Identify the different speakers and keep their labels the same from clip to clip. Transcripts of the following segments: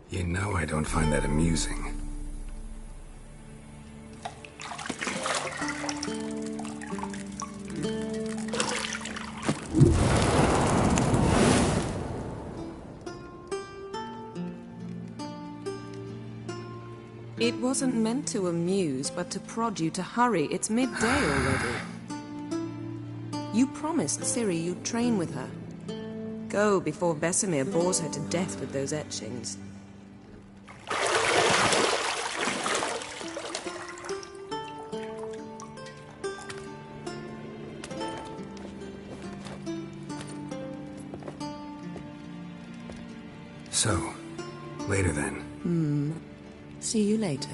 Speaker 1: You know I don't find that amusing.
Speaker 2: It wasn't meant to amuse, but to prod you to hurry. It's midday already. You promised Ciri you'd train with her. Go before Vesemir bores her to death with those etchings.
Speaker 1: So, later then.
Speaker 2: See you later.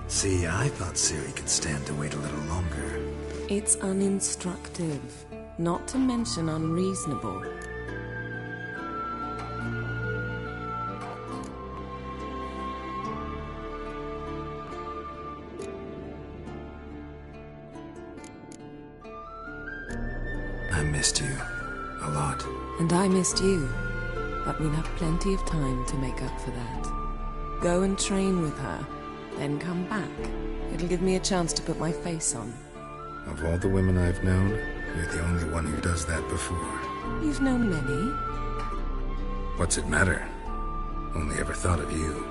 Speaker 1: See, I thought Ciri could stand to wait a little longer.
Speaker 2: It's uninstructive, not to mention unreasonable.
Speaker 1: I missed you. A lot.
Speaker 2: And I missed you. But we'll have plenty of time to make up for that. Go and train with her, then come back. It'll give me a chance to put my face on.
Speaker 1: Of all the women I've known, you're the only one who does that before.
Speaker 2: You've known many.
Speaker 1: What's it matter? Only ever thought of you.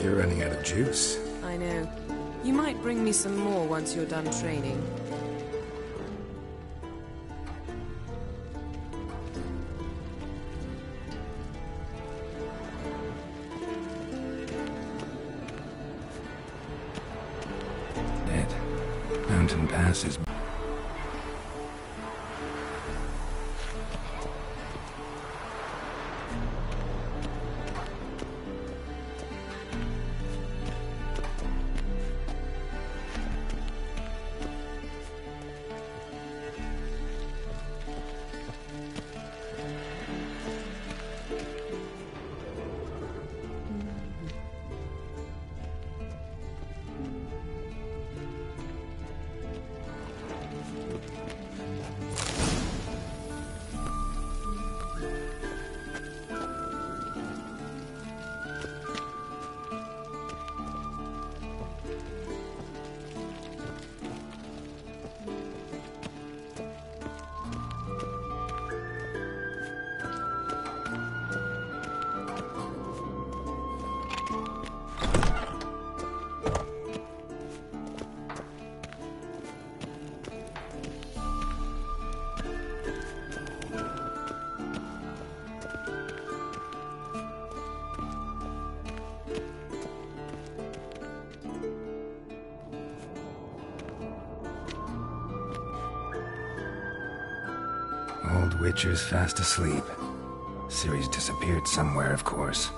Speaker 1: You're running out of juice.
Speaker 2: I know. You might bring me some more once you're done training.
Speaker 1: Dead. Mountain Pass is... Witcher's fast asleep. Ciri's disappeared somewhere, of course.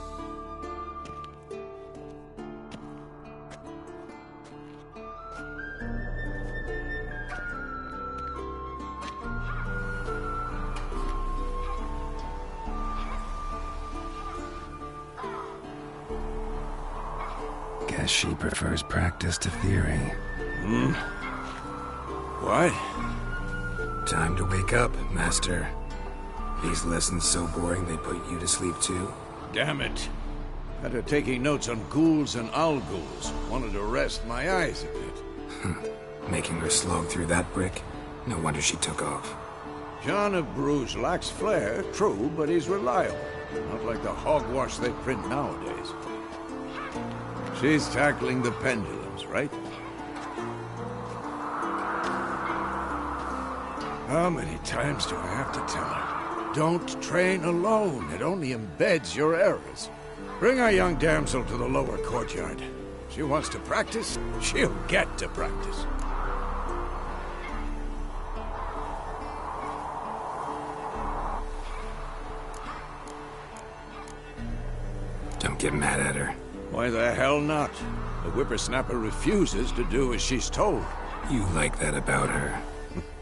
Speaker 1: Guess she prefers practice to theory.
Speaker 3: What?
Speaker 1: Time to wake up, Master. These lessons so boring they put you to sleep too?
Speaker 3: Damn it. After taking notes on ghouls and al-ghouls, wanted to rest my eyes a bit.
Speaker 1: Making her slog through that brick? No wonder she took off.
Speaker 3: John of Bruges lacks flair, true, but he's reliable. Not like the hogwash they print nowadays. She's tackling the pendulums, right? How many times do I have to tell her? Don't train alone. It only embeds your errors. Bring our young damsel to the lower courtyard. She wants to practice, she'll get to practice.
Speaker 1: Don't get mad at her.
Speaker 3: Why the hell not? The whippersnapper refuses to do as she's told.
Speaker 1: You like that about her.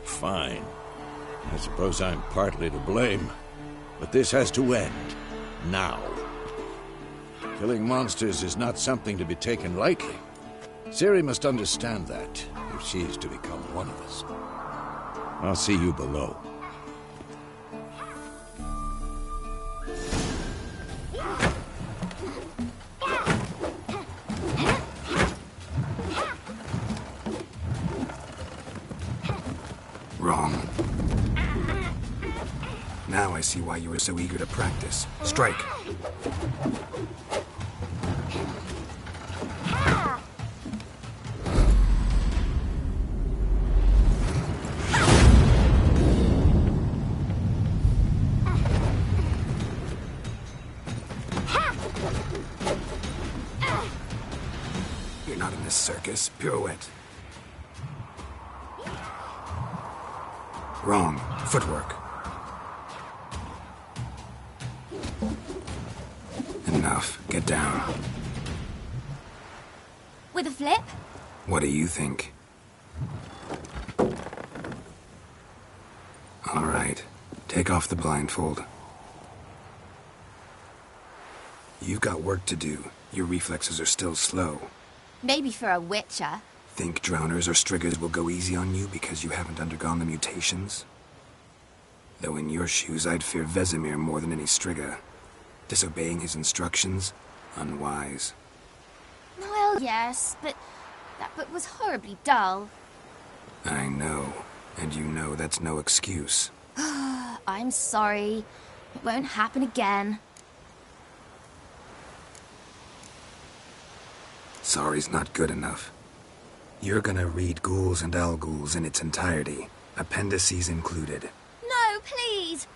Speaker 3: Fine. I suppose I'm partly to blame. But this has to end. Now. Killing monsters is not something to be taken lightly. Ciri must understand that, if she is to become one of us. I'll see you below.
Speaker 1: Wrong. Now I see why you were so eager to practice. Strike. You're not in this circus. Pirouette. Wrong. Footwork. Enough. Get down.
Speaker 4: With a flip?
Speaker 1: What do you think? All right. Take off the blindfold. You've got work to do. Your reflexes are still slow.
Speaker 4: Maybe for a witcher.
Speaker 1: Think drowners or striggers will go easy on you because you haven't undergone the mutations? Though in your shoes, I'd fear Vesemir more than any strigger. Disobeying his instructions? Unwise.
Speaker 4: Well, yes, but that book was horribly dull.
Speaker 1: I know. And you know that's no excuse.
Speaker 4: I'm sorry. It won't happen again.
Speaker 1: Sorry's not good enough. You're gonna read Ghouls and Al-Ghouls in its entirety, appendices included.
Speaker 4: No, please!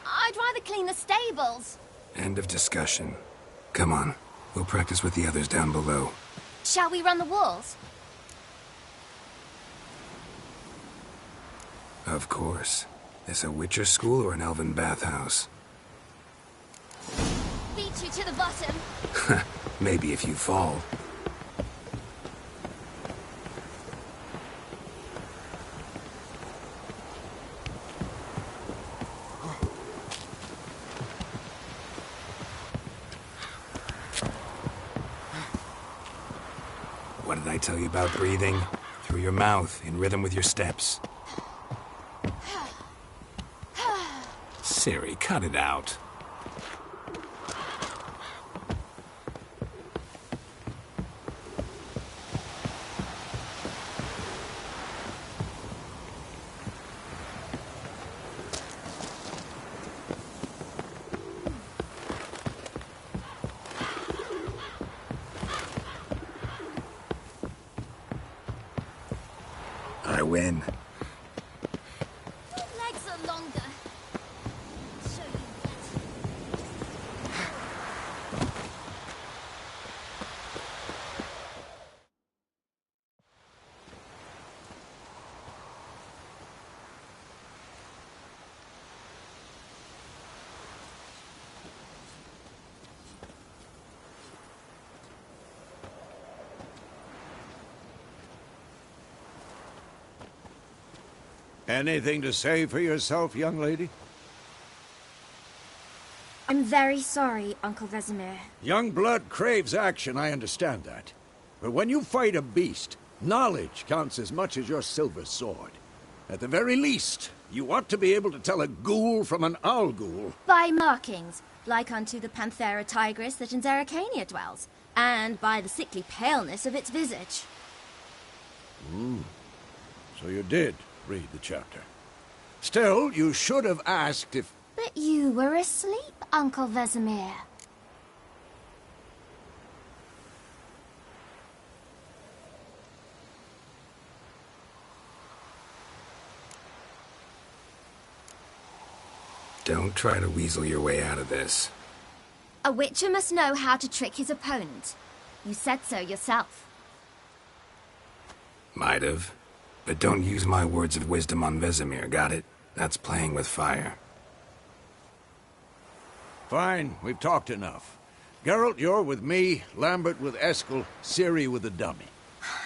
Speaker 4: I'd rather clean the stables.
Speaker 1: End of discussion. Come on, we'll practice with the others down below.
Speaker 4: Shall we run the walls?
Speaker 1: Of course. This a Witcher school or an elven bathhouse?
Speaker 4: Beat you to the bottom.
Speaker 1: Maybe if you fall. What did I tell you about breathing? Through your mouth, in rhythm with your steps. Ciri, cut it out. I win.
Speaker 4: Your legs are longer. I'll show you that.
Speaker 3: Anything to say for yourself, young lady?
Speaker 4: I'm very sorry, Uncle Vesemir.
Speaker 3: Young blood craves action, I understand that. But when you fight a beast, knowledge counts as much as your silver sword. At the very least, you ought to be able to tell a ghoul from an owl ghoul.
Speaker 4: By markings, like unto the Panthera tigris that in Zerrikania dwells, and by the sickly paleness of its visage.
Speaker 3: So you did read the chapter. Still, you should have asked if...
Speaker 4: But you were asleep, Uncle Vesemir.
Speaker 1: Don't try to weasel your way out of this.
Speaker 4: A witcher must know how to trick his opponent. You said so yourself.
Speaker 1: Might have. But don't use my words of wisdom on Vesemir, got it? That's playing with fire.
Speaker 3: Fine, we've talked enough. Geralt, you're with me, Lambert with Eskel, Ciri with the dummy.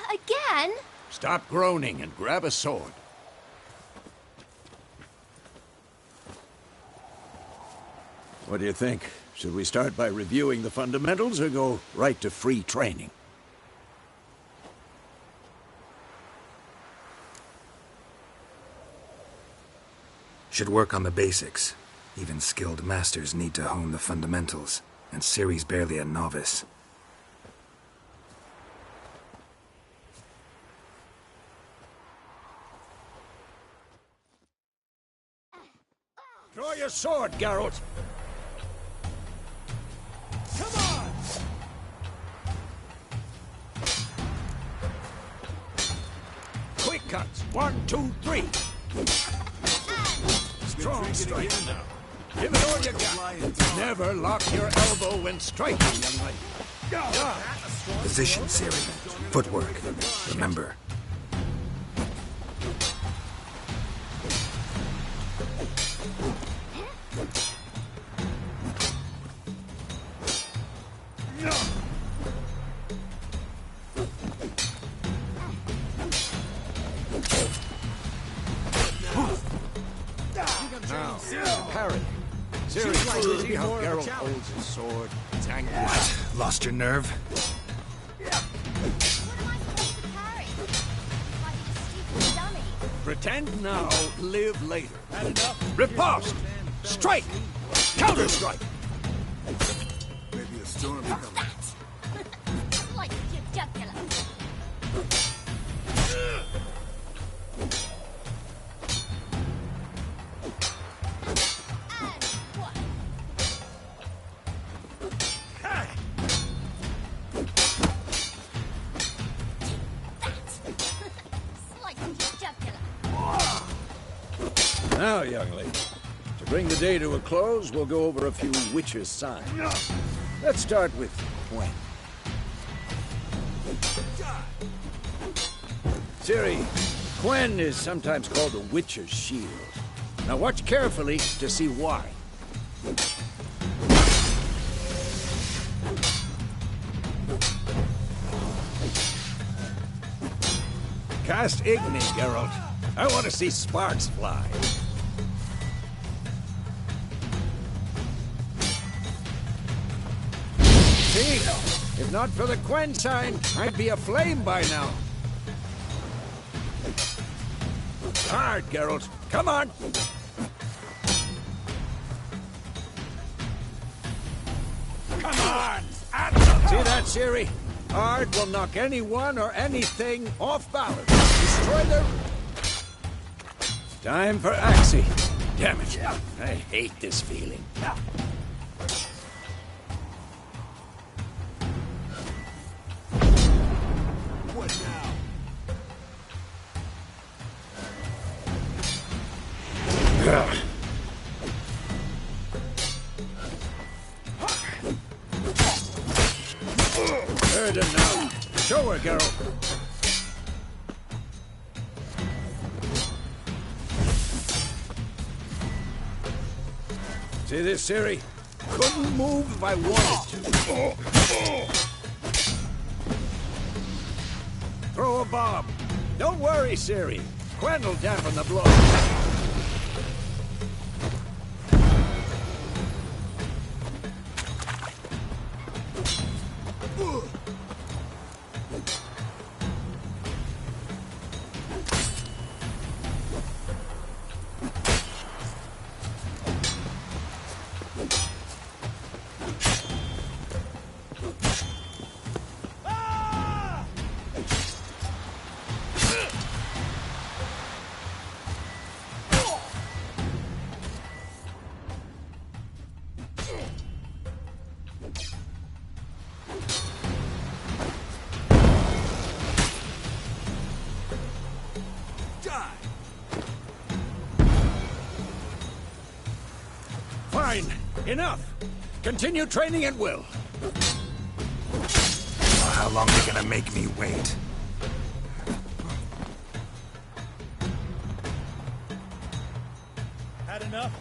Speaker 4: Again?
Speaker 3: Stop groaning and grab a sword. What do you think? Should we start by reviewing the fundamentals or go right to free training?
Speaker 1: Should work on the basics. Even skilled masters need to hone the fundamentals, and Ciri's barely a novice.
Speaker 3: Draw your sword, Geralt! Come on! Quick cuts! 1, 2, 3! Strong strike now. Give it all you got. Never lock your elbow when striking, young lady.
Speaker 1: Position, Ciri. Footwork. Remember.
Speaker 3: Parry. Seriously, see how Geralt holds his sword? It's angry.
Speaker 1: What? Lost your nerve?
Speaker 4: What am I supposed to carry? Like a stupid dummy.
Speaker 3: Pretend now, live later. Riposte! Strike! Counter-strike!
Speaker 5: Maybe a storm coming.
Speaker 4: Like your jugular. And what? Like your jugular.
Speaker 3: Now, young lady, to bring the day to a close, we'll go over a few witches' signs. Let's start with Gwen. Ciri, Gwen is sometimes called the Witcher's Shield. Now watch carefully to see why. Cast Igni, Geralt. I want to see sparks fly. See? If not for the Gwen sign, I'd be aflame by now. Hard, Geralt. Come on! Come on! See that, Ciri? Hard will knock anyone or anything off balance. Destroy their... Time for Axii. Damn it. I hate this feeling.
Speaker 5: What now?
Speaker 3: Heard it now. Show her, Geralt. See this, Ciri? Couldn't move if I wanted to. Throw a bomb. Don't worry, Ciri. Quen'll dampen the blow. Fine. Enough. Continue training at will.
Speaker 1: Well, how long are you gonna make me wait?
Speaker 6: Had enough?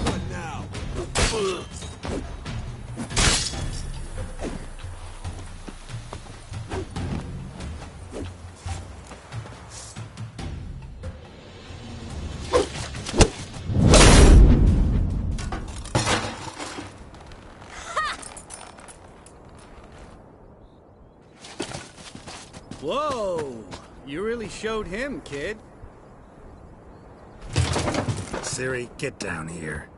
Speaker 5: What now?
Speaker 6: Whoa! You really showed him, kid.
Speaker 1: Ciri, get down here.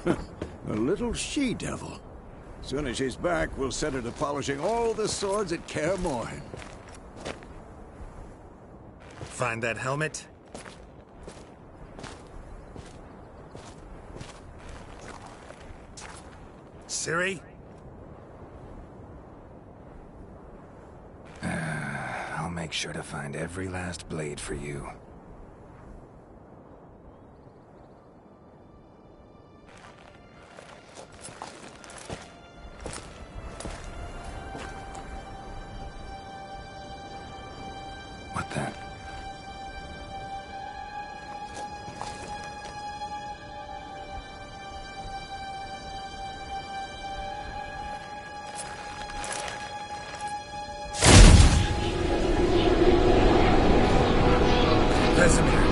Speaker 3: A little she-devil. Soon as she's back, we'll set her to polishing all the swords at Kaer Morhen.
Speaker 1: Find that helmet? Ciri? I'll make sure to find every last blade for you. What the? Vesemir.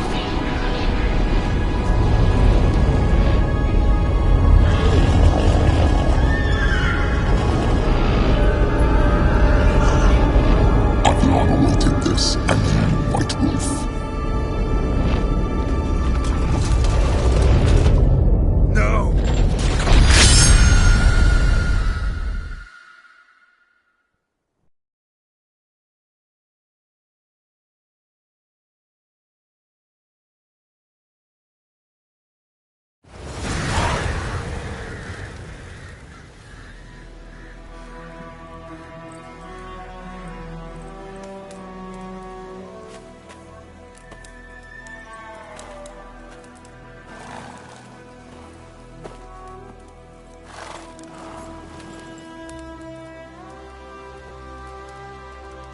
Speaker 7: Aviana will take this, and you, White Wolf.
Speaker 1: No!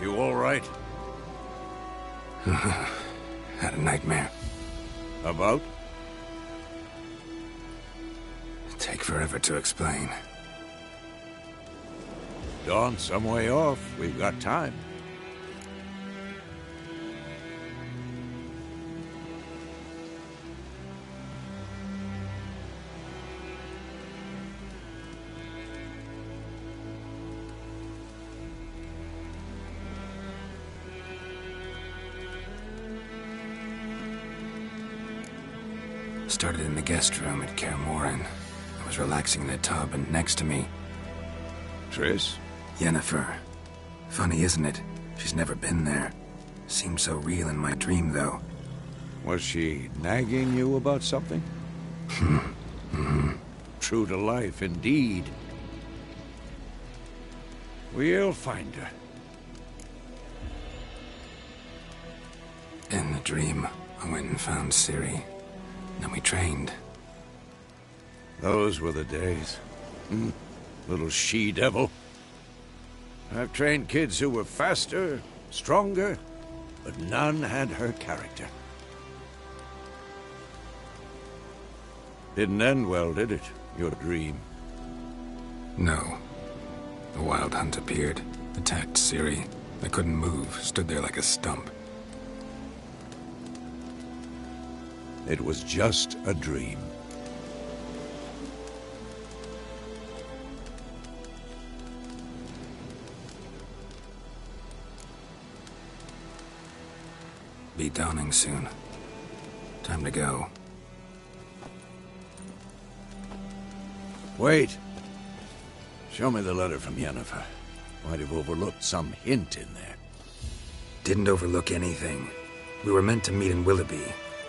Speaker 3: You all right?
Speaker 1: Had a nightmare.
Speaker 3: About?
Speaker 1: Take forever to explain.
Speaker 3: Dawn's some way off. We've got time.
Speaker 1: Started in the guest room at Kaer Morhen. I was relaxing in the tub, and next to me,
Speaker 3: Triss?
Speaker 1: Yennefer. Funny, isn't it? She's never been there. Seemed so real in my dream, though.
Speaker 3: Was she nagging you about something? True to life, indeed. We'll find her.
Speaker 1: In the dream, I went and found Ciri. Then we trained.
Speaker 3: Those were the days. Little she-devil. I've trained kids who were faster, stronger, but none had her character. Didn't end well, did it? Your dream?
Speaker 1: No. The Wild Hunt appeared, attacked Ciri. I couldn't move, stood there like a stump.
Speaker 3: It was just a dream.
Speaker 1: Be dawning soon. Time to go.
Speaker 3: Wait. Show me the letter from Yennefer. Might have overlooked some hint in there.
Speaker 1: Didn't overlook anything. We were meant to meet in Willoughby.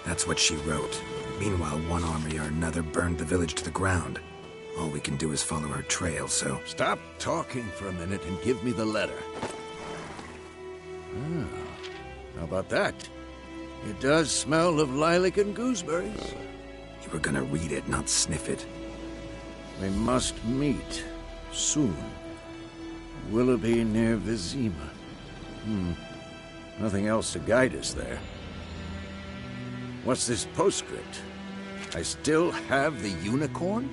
Speaker 1: That's what she wrote. Meanwhile, one army or another burned the village to the ground. All we can do is follow her trail, so...
Speaker 3: Stop talking for a minute and give me the letter. Ah, how about that? It does smell of lilac and gooseberries.
Speaker 1: You were gonna read it, not sniff it.
Speaker 3: We must meet. Soon. Willoughby near Vizima. Nothing else to guide us there. What's this postscript? I still have the unicorn?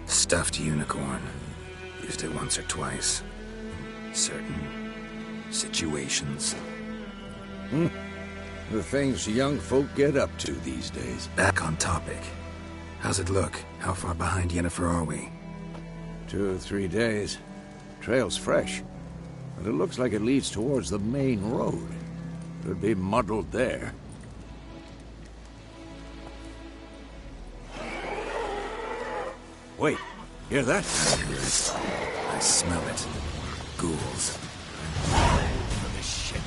Speaker 1: Stuffed unicorn. Used it once or twice. Certain situations.
Speaker 3: The things young folk get up to these days.
Speaker 1: Back on topic. How's it look? How far behind Yennefer are we?
Speaker 3: 2 or 3 days. Trail's fresh, but it looks like it leads towards the main road. Could be muddled there. Wait, hear that?
Speaker 1: I smell it. Ghouls.
Speaker 3: For this shit.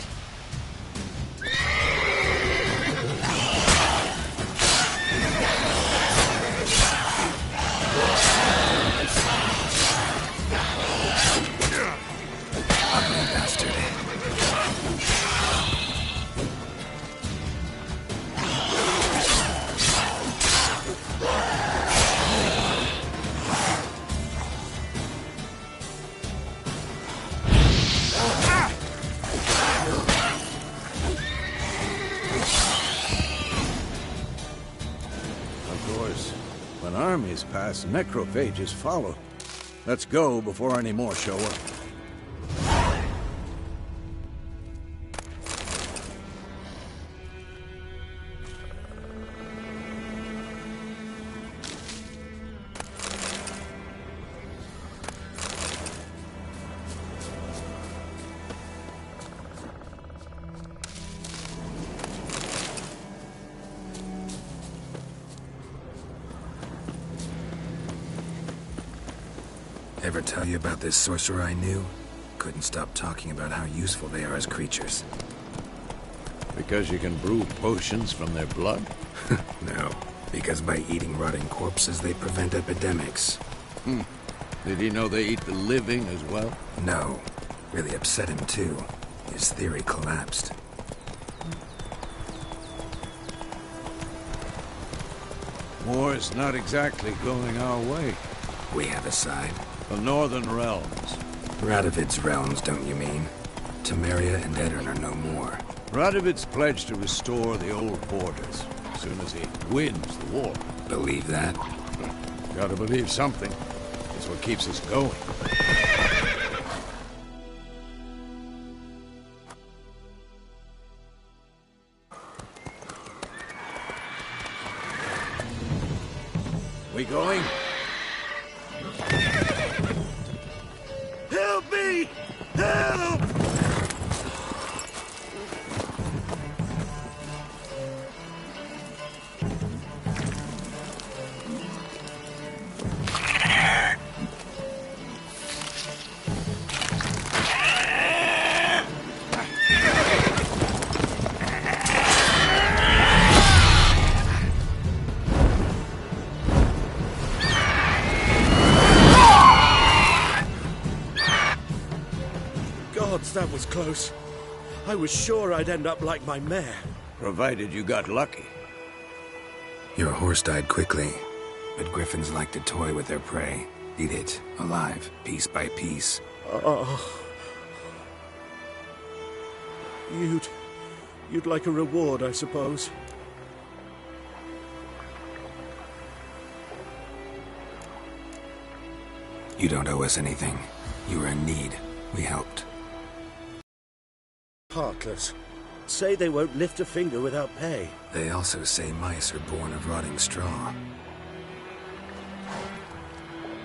Speaker 1: Ugly bastard.
Speaker 3: Of course, when armies pass, necrophages follow. Let's go before any more show up.
Speaker 1: Ever tell you about this sorcerer I knew? Couldn't stop talking about how useful they are as creatures.
Speaker 3: Because you can brew potions from their blood?
Speaker 1: No, because by eating rotting corpses, they prevent epidemics.
Speaker 3: Did he know they eat the living as well?
Speaker 1: No. Really upset him, too. His theory collapsed.
Speaker 3: War's not exactly going our way.
Speaker 1: We have a side.
Speaker 3: The Northern Realms.
Speaker 1: Radovid's realms, don't you mean? Temeria and Edirn are no more.
Speaker 3: Radovid's pledged to restore the old borders as soon as he wins the war.
Speaker 1: Believe that?
Speaker 3: Gotta believe something. It's what keeps us going. We going?
Speaker 5: Help me! Help! Gods, that was close. I was sure I'd end up like my mare.
Speaker 3: Provided you got lucky.
Speaker 1: Your horse died quickly, but griffins like to toy with their prey. Eat it, alive, piece by piece.
Speaker 5: You'd like a reward, I suppose.
Speaker 1: You don't owe us anything. You were in need. We helped.
Speaker 5: Heartless. Say they won't lift a finger without pay.
Speaker 1: They also say mice are born of rotting straw.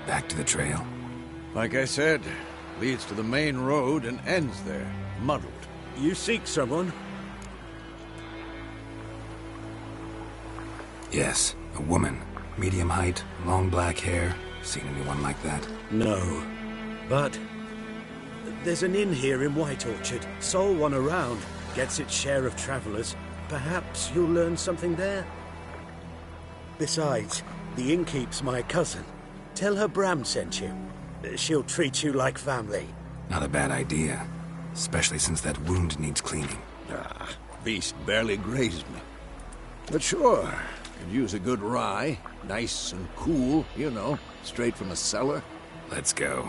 Speaker 1: Back to the trail.
Speaker 3: Like I said, leads to the main road and ends there, muddled.
Speaker 5: You seek someone?
Speaker 1: Yes, a woman. Medium height, long black hair. Seen anyone like that?
Speaker 5: No. But there's an inn here in White Orchard. Sole one around. Gets its share of travelers. Perhaps you'll learn something there. Besides, the innkeep's my cousin. Tell her Bram sent you. She'll treat you like family.
Speaker 1: Not a bad idea. Especially since that wound needs cleaning.
Speaker 3: Beast barely grazed me. But sure, could use a good rye. Nice and cool, you know, straight from a cellar.
Speaker 1: Let's go.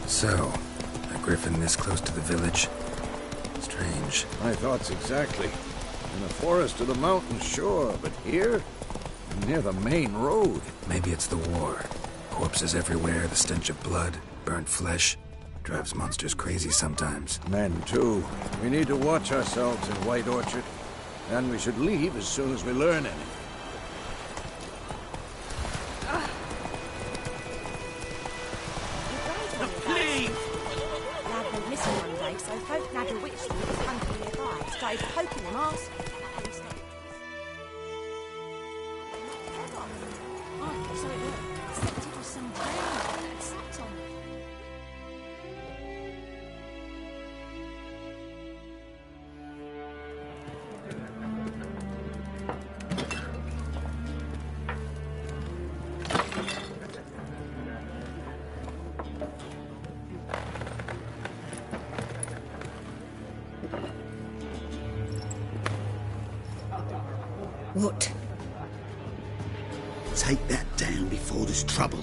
Speaker 1: So, a griffin this close to the village? Strange.
Speaker 3: My thoughts exactly. In the forest or the mountain, sure, but here? Near the main road.
Speaker 1: Maybe it's the war. Corpses everywhere, the stench of blood, burnt flesh. Drives monsters crazy sometimes.
Speaker 3: Men, too. We need to watch ourselves in White Orchard. And we should leave as soon as we learn anything.
Speaker 8: Poking them, asking. Oh, so it worked. Accepted with some brain and sat on it.
Speaker 2: What?
Speaker 9: Take that down before there's trouble.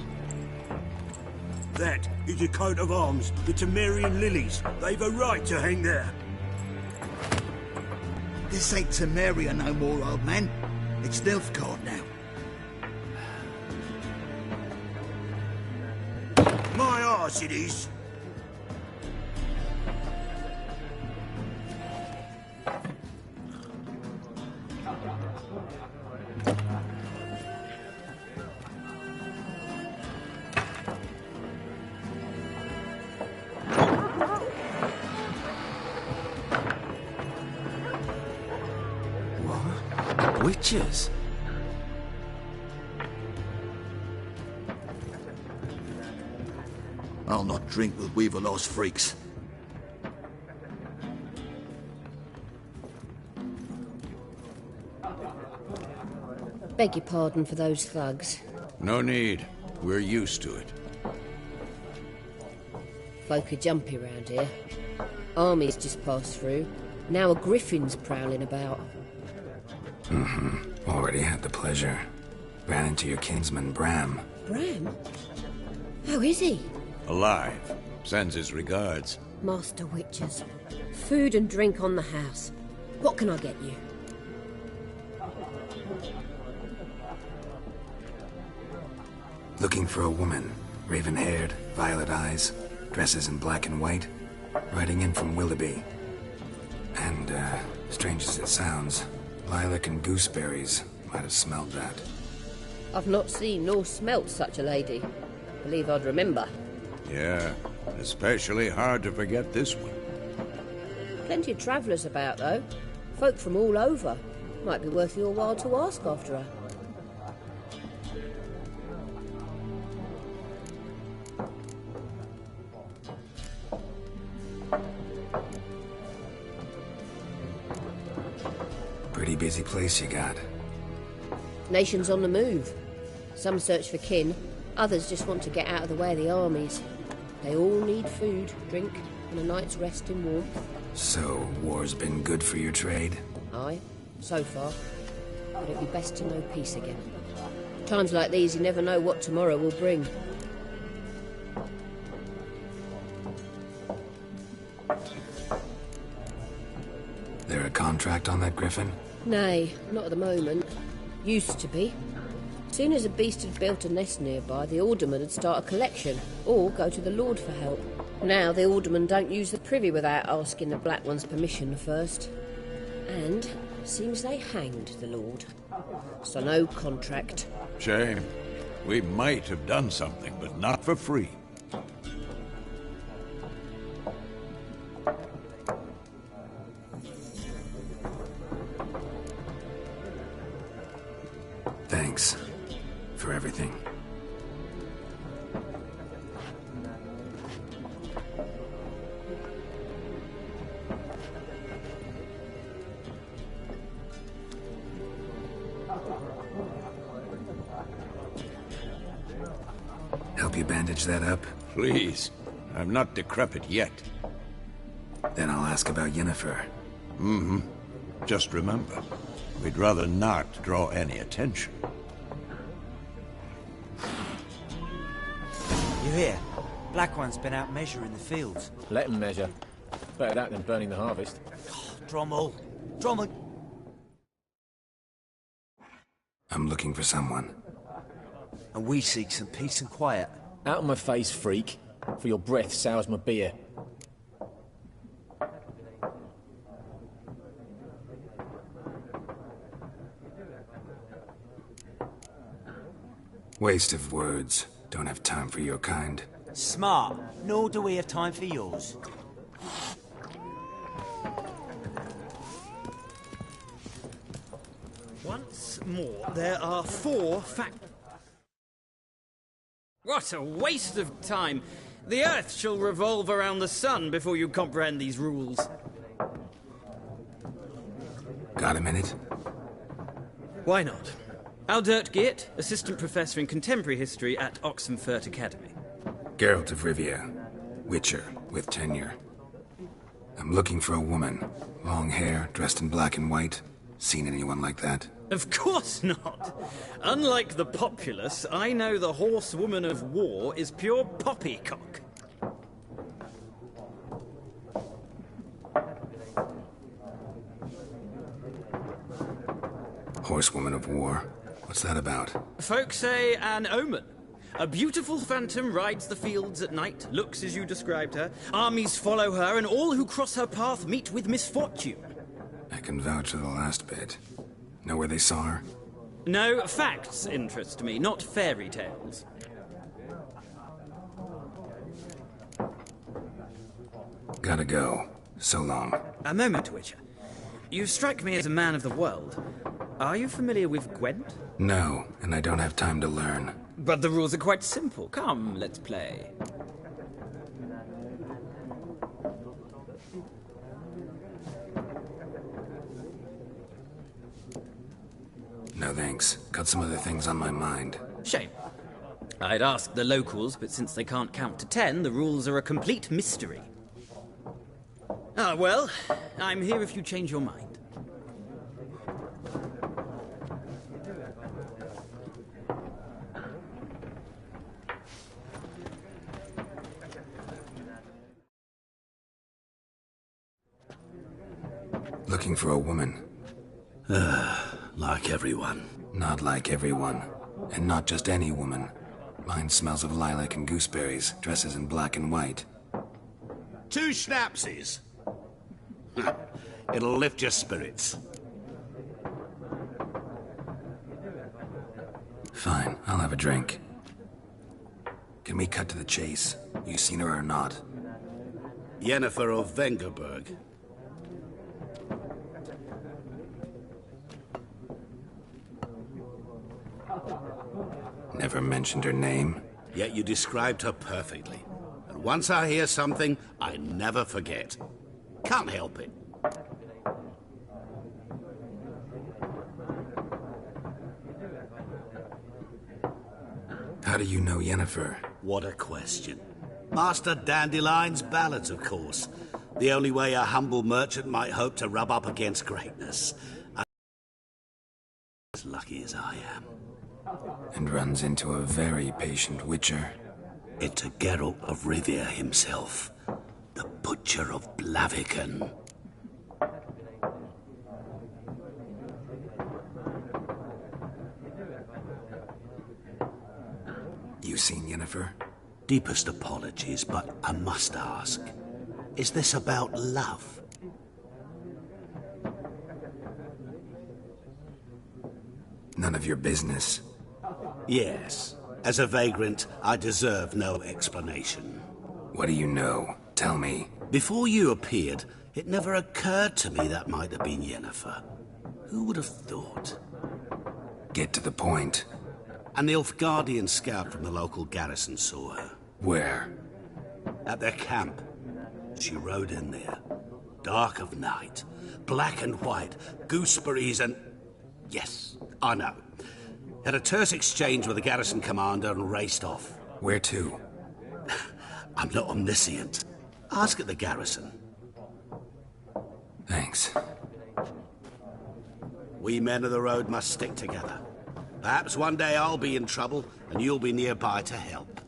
Speaker 5: That is a coat of arms, the Temerian lilies. They've a right to hang there.
Speaker 9: This ain't Temeria no more, old man. It's Nilfgaard now.
Speaker 5: My arse it is.
Speaker 1: Witches?
Speaker 9: I'll not drink with Weaverlaw's freaks.
Speaker 10: Beg your pardon for those thugs.
Speaker 3: No need. We're used to it.
Speaker 10: Folk are jumpy round here. Armies just passed through. Now a griffin's prowling about.
Speaker 1: Already had the pleasure. Ran into your kinsman, Bram.
Speaker 10: Bram? How is he?
Speaker 3: Alive. Sends his regards.
Speaker 10: Master Witchers. Food and drink on the house. What can I get you?
Speaker 1: Looking for a woman. Raven-haired, violet eyes, dresses in black and white. Riding in from Willoughby. And, strange as it sounds, lilac and gooseberries. Might have smelled that.
Speaker 10: I've not seen nor smelt such a lady. Believe I'd remember.
Speaker 3: Yeah, especially hard to forget this one.
Speaker 10: Plenty of travellers about, though. Folk from all over. Might be worth your while to ask after her.
Speaker 1: Pretty busy place you got.
Speaker 10: Nations on the move. Some search for kin, others just want to get out of the way of the armies. They all need food, drink, and a night's rest in warmth.
Speaker 1: So, war's been good for your trade?
Speaker 10: Aye, so far. But it'd be best to know peace again. Times like these, you never know what tomorrow will bring.
Speaker 1: There a contract on that griffin?
Speaker 10: Nay, not at the moment. Used to be. Soon as a beast had built a nest nearby, the alderman would start a collection, or go to the Lord for help. Now the aldermen don't use the privy without asking the Black One's permission first. And seems they hanged the Lord. So no contract.
Speaker 3: Shame. We might have done something, but not for free.
Speaker 1: Thanks for everything. Help you bandage that up?
Speaker 3: Please. I'm not decrepit yet.
Speaker 1: Then I'll ask about Yennefer.
Speaker 3: Mm-hmm. Just remember, we'd rather not draw any attention.
Speaker 11: You hear? Black One's been out measuring the fields.
Speaker 12: Let them measure. Better that than burning the harvest.
Speaker 11: Oh, Drommel! Drommel!
Speaker 1: I'm looking for someone.
Speaker 11: And we seek some peace and quiet.
Speaker 12: Out of my face, freak. For your breath sours my beer.
Speaker 1: Waste of words. Don't have time for your kind.
Speaker 11: Smart. Nor do we have time for yours.
Speaker 6: Once more, there are 4 fact... What a waste of time! The Earth shall revolve around the sun before you comprehend these rules.
Speaker 1: Got a minute?
Speaker 6: Why not? Aldert Geert, Assistant Professor in Contemporary History at Oxenfurt Academy.
Speaker 1: Geralt of Rivia. Witcher, with tenure. I'm looking for a woman. Long hair, dressed in black and white. Seen anyone like that?
Speaker 6: Of course not! Unlike the populace, I know the horsewoman of war is pure poppycock.
Speaker 1: Horsewoman of war? What's that about?
Speaker 6: Folk say an omen. A beautiful phantom rides the fields at night, looks as you described her. Armies follow her, and all who cross her path meet with misfortune.
Speaker 1: I can vouch for the last bit. Know where they saw her?
Speaker 6: No, facts interest me, not fairy tales.
Speaker 1: Gotta go. So long.
Speaker 6: A moment, Witcher. You strike me as a man of the world. Are you familiar with Gwent?
Speaker 1: No, and I don't have time to learn.
Speaker 6: But the rules are quite simple. Come, let's play.
Speaker 1: No thanks. Got some other things on my mind.
Speaker 6: Shame. I'd ask the locals, but since they can't count to 10, the rules are a complete mystery. Ah, well, I'm here if you change your mind.
Speaker 1: Looking for a woman.
Speaker 5: Like everyone.
Speaker 1: Not like everyone. And not just any woman. Mine smells of lilac and gooseberries, dresses in black and white.
Speaker 9: 2 schnapsies. It'll lift your spirits.
Speaker 1: Fine, I'll have a drink. Can we cut to the chase? You seen her or not?
Speaker 9: Yennefer of Vengerberg.
Speaker 1: Never mentioned her name.
Speaker 13: Yet you described her perfectly. And once I hear something, I never forget. Can't help it.
Speaker 1: How do you know Yennefer?
Speaker 13: What a question. Master Dandelion's ballads, of course. The only way a humble merchant might hope to rub up against greatness. As lucky as I am.
Speaker 1: And runs into a very patient witcher.
Speaker 13: Into Geralt of Rivia himself. The Butcher of Blaviken.
Speaker 1: You seen Yennefer?
Speaker 13: Deepest apologies, but I must ask. Is this about love?
Speaker 1: None of your business.
Speaker 13: Yes. As a vagrant, I deserve no explanation.
Speaker 1: What do you know? Tell me.
Speaker 13: Before you appeared, it never occurred to me that might have been Yennefer. Who would have thought?
Speaker 1: Get to the point.
Speaker 13: An Nilfgaardian scout from the local garrison saw her.
Speaker 1: Where?
Speaker 13: At their camp. She rode in there. Dark of night. Black and white. Gooseberries and... Yes, I know. Had a terse exchange with the garrison commander and raced off.
Speaker 1: Where to?
Speaker 13: I'm not omniscient. Ask at the garrison.
Speaker 1: Thanks.
Speaker 13: We men of the road must stick together. Perhaps one day I'll be in trouble and you'll be nearby to help.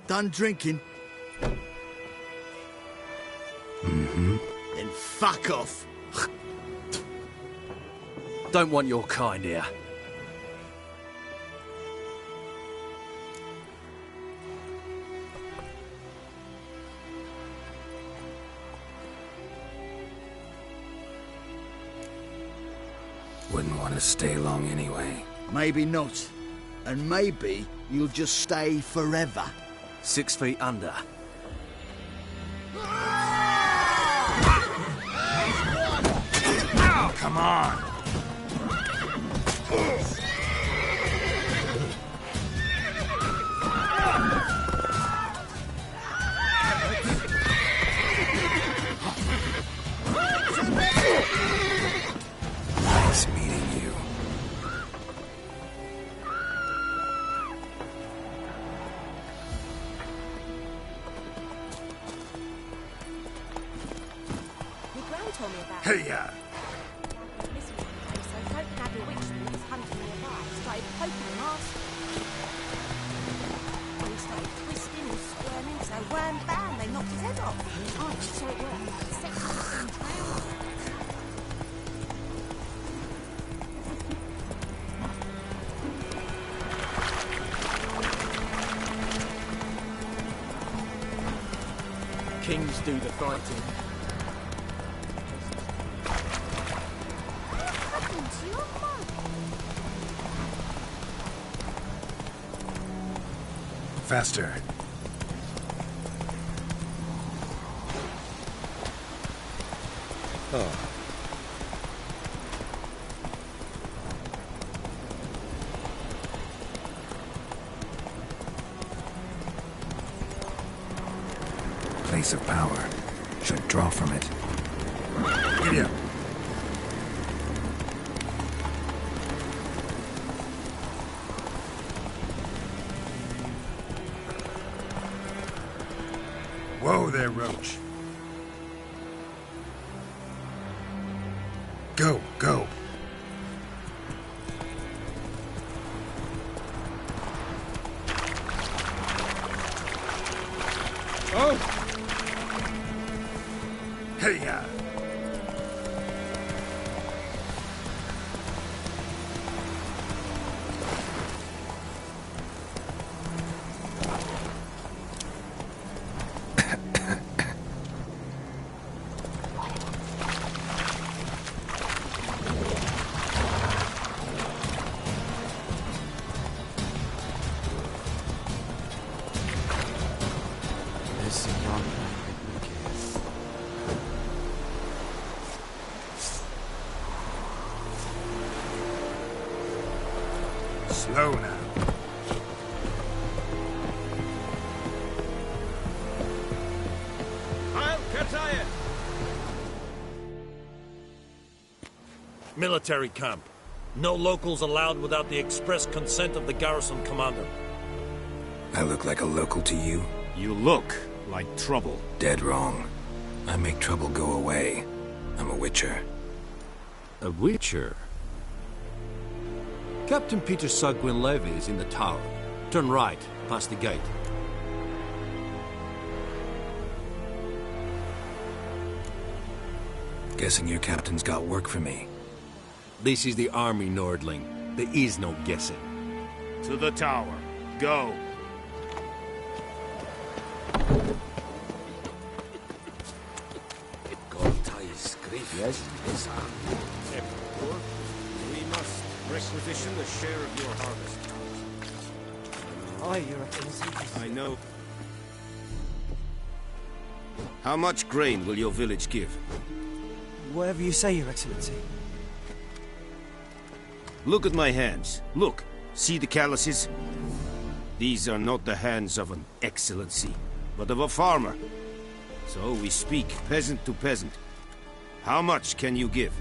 Speaker 9: Done drinking?
Speaker 1: Mm-hmm.
Speaker 9: Then fuck off.
Speaker 11: Don't want your kind here.
Speaker 1: Wouldn't want to stay long anyway.
Speaker 9: Maybe not. And maybe you'll just stay forever.
Speaker 11: 6 feet under.
Speaker 1: Oh, come on! Nice meeting you.
Speaker 8: Your gran told me about
Speaker 1: Hey, yeah.
Speaker 8: so don't have your witch spoons hunting nearby. Started poking and asking. When he started twisting and squirming, so wham bam, they knocked his head off. Oh, so it worked. Set him in town.
Speaker 12: Kings do the fighting.
Speaker 8: What happened to your mum?
Speaker 1: Faster.
Speaker 3: Oh.
Speaker 1: Place of power. Should draw from it. Giddy up. Whoa there, Roach. Go, go. Oh! Hey, yeah. Slow now.
Speaker 6: I'll Kataya!
Speaker 14: Military camp. No locals allowed without the express consent of the garrison commander.
Speaker 1: I look like a local to you?
Speaker 15: You look like trouble.
Speaker 1: Dead wrong. I make trouble go away. I'm a witcher.
Speaker 15: A witcher? Captain Peter Sagwin Levy is in the tower. Turn right, past the gate.
Speaker 1: Guessing your captain's got work for me.
Speaker 15: This is the army, Nordling. There is no guessing.
Speaker 16: To the tower. Go.
Speaker 13: Yes, yes,
Speaker 14: We must requisition the share of your harvest.
Speaker 11: Aye, Your Excellency.
Speaker 16: I know. How much grain will your village give?
Speaker 11: Whatever you say, Your Excellency.
Speaker 16: Look at my hands. Look. See the calluses? These are not the hands of an excellency, but of a farmer. So we speak peasant to peasant. How much can you give?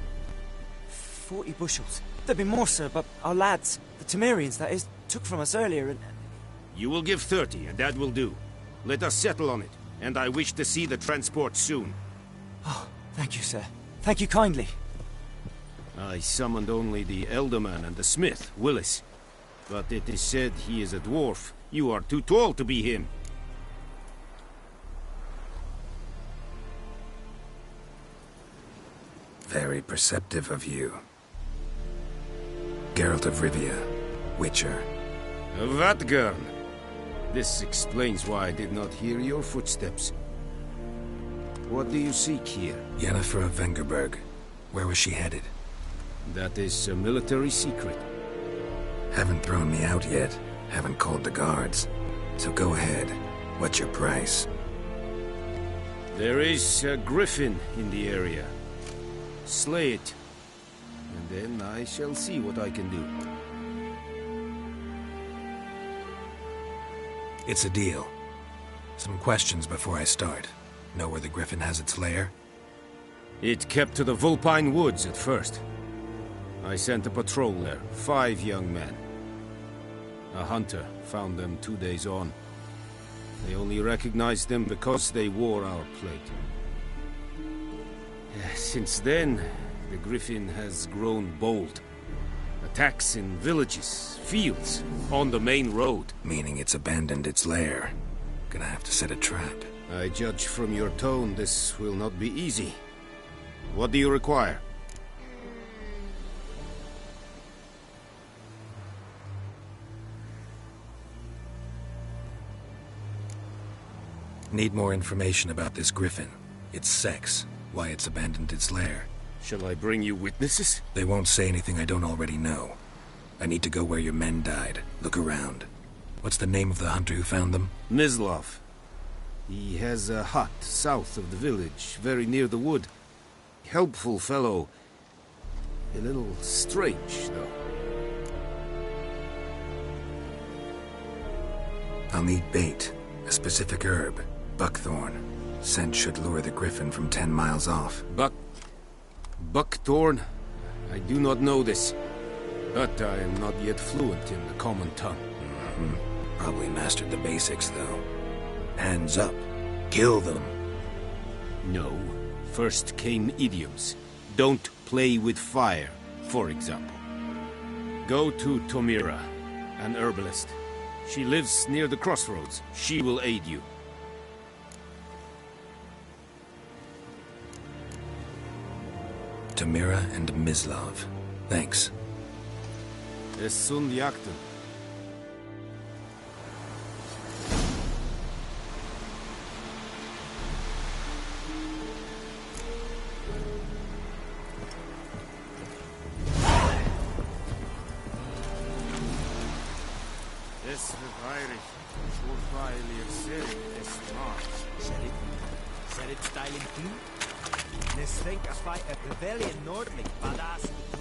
Speaker 11: 40 bushels. There'd be more, sir, but our lads, the Temerians, that is, took from us earlier and...
Speaker 16: You will give 30, and that will do. Let us settle on it, and I wish to see the transport soon.
Speaker 11: Oh, thank you, sir. Thank you kindly.
Speaker 16: I summoned only the Elderman and the smith, Willis. But it is said he is a dwarf. You are too tall to be him.
Speaker 1: Very perceptive of you. Geralt of Rivia, Witcher.
Speaker 16: Vatgern! This explains why I did not hear your footsteps. What do you seek here?
Speaker 1: Yennefer of Vengerberg. Where was she headed?
Speaker 16: That is a military secret.
Speaker 1: Haven't thrown me out yet. Haven't called the guards. So go ahead. What's your price?
Speaker 16: There is a griffin in the area. Slay it. And then I shall see what I can do.
Speaker 1: It's a deal. Some questions before I start. Know where the griffin has its lair?
Speaker 16: It kept to the Vulpine Woods at first. I sent a patrol there, 5 young men. A hunter found them 2 days on. They only recognized them because they wore our plate. Since then, the griffin has grown bold. Attacks in villages, fields, on the main road.
Speaker 1: Meaning it's abandoned its lair. Gonna have to set a trap.
Speaker 16: I judge from your tone this will not be easy. What do you require?
Speaker 1: Need more information about this griffin. Its sex, why it's abandoned its lair.
Speaker 16: Shall I bring you witnesses?
Speaker 1: They won't say anything I don't already know. I need to go where your men died. Look around. What's the name of the hunter who found them?
Speaker 16: Mislav. He has a hut south of the village, very near the wood. Helpful fellow. A little strange, though.
Speaker 1: I'll need bait. A specific herb. Buckthorn. Scent should lure the griffin from 10 miles off.
Speaker 16: Buckthorn? I do not know this. But I am not yet fluent in the common tongue.
Speaker 1: Probably mastered the basics, though. Hands up. Kill them.
Speaker 16: No. First came idioms. Don't play with fire, for example. Go to Tomira, an herbalist. She lives near the crossroads. She will aid you.
Speaker 1: Tomira and Mislav. Thanks.
Speaker 16: Es sunt jagten. Es wird heilig. Vor fire.
Speaker 17: Said it styling too? Nes think as fight a rebellion nordlich, badass.